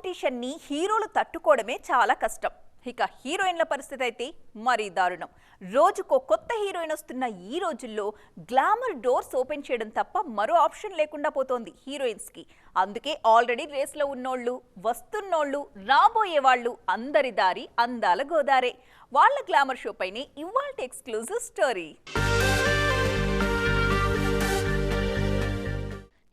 Competition ని హీరోలు తట్టుకోవడమే చాలా కష్టం. ఇక హీరోయిన్ల పరిస్థితి అయితే మరీ దారుణం. రోజుకో కొత్త హీరోయిన్ వస్తున్న ఈ రోజుల్లో గ్లామర్ డోర్స్ ఓపెన్ చేయడం తప్ప మరో ఆప్షన్ లేకుండా పోతోంది హీరోయిన్స్ కి. అందుకే ఆల్రెడీ రేస్ లో ఉన్నోళ్ళు, వస్తున్నోళ్ళు, రాబోయే వాళ్ళు అందరి దారి అందాల గోదారే. వాళ్ళ గ్లామర్ షో పైనే ఇవాల్టి exclusive story.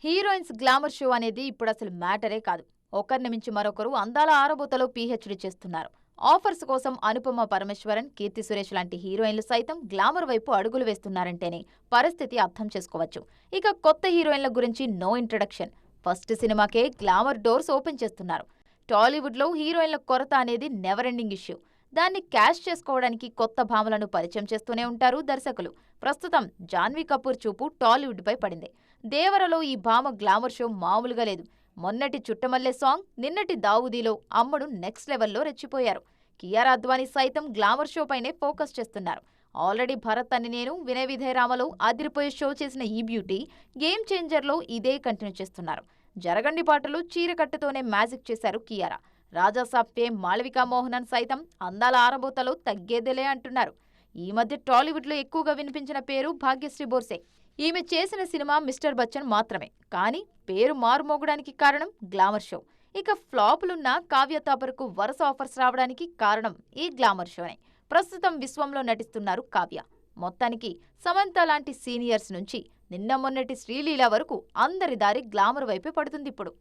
Heroines glamour show అనేది ఇప్పుడు అసలు మ్యాటరే కాదు. ఒకరిని మించి మరొకరు అందాల ఆరబోతలో పీహెచ్డీ చేస్తున్నారు. ఆఫర్స్ కోసం అనుపమ పరమేశ్వరన్, కీర్తి సురేష్ లాంటి హీరోయిన్లు సైతం గ్లామర్ వైపు అడుగులు వేస్తున్నారంటేనే పరిస్థితి అర్థం చేసుకోవచ్చు. ఇక కొత్త హీరోయిన్ల గురించి నో ఇంట్రడక్షన్. ఫస్ట్ సినిమాకే గ్లామర్ డోర్స్ ఓపెన్ చేస్తున్నారు. టాలీవుడ్లో హీరోయిన్ల కొరత అనేది నెవర్ ఎండింగ్ ఇష్యూ. దాన్ని క్యాష్ చేసుకోవడానికి కొత్త భామలను పరిచయం చేస్తూనే ఉంటారు దర్శకులు. ప్రస్తుతం జాన్వీ కపూర్ చూపు టాలీవుడ్పై పడింది. దేవరలో ఈ భామ గ్లామర్ షో మామూలుగా లేదు. మొన్నటి చుట్టమల్లె సాంగ్, నిన్నటి దావూదీలో అమ్మడు నెక్స్ట్ లెవెల్లో రెచ్చిపోయారు. కియారా అద్వానీ సైతం గ్లామర్ షో పైనే ఫోకస్ చేస్తున్నారు. ఆల్రెడీ భరత్ అని నేను, వినయ విధేయరామలో అదిరిపోయే షో చేసిన ఈ బ్యూటీ గేమ్ చేంజర్లో ఇదే కంటిన్యూ చేస్తున్నారు. జరగండి పాటలు చీరకట్టుతోనే మ్యాజిక్ చేశారు కియారా. రాజాసాబ్ ఫేమ్ మాళవికా మోహనన్ సైతం అందాల ఆరబోతలో తగ్గేదేలే అంటున్నారు. ఈ మధ్య టాలీవుడ్లో ఎక్కువగా వినిపించిన పేరు భాగ్యశ్రీ బోర్సే. ఈమె చేసిన సినిమా మిస్టర్ బచ్చన్ మాత్రమే. కానీ పేరు మారుమోగడానికి కారణం గ్లామర్ షో. ఇక ఫ్లాపులున్న కావ్య తాపర్కు వరుస ఆఫర్స్ రావడానికి కారణం ఈ గ్లామర్ షోనే. ప్రస్తుతం విశ్వంలో నటిస్తున్నారు కావ్య. మొత్తానికి సమంత లాంటి సీనియర్స్ నుంచి నిన్న మొన్నటి శ్రీలీల వరకు అందరి దారి గ్లామర్ వైపే పడుతుంది ఇప్పుడు.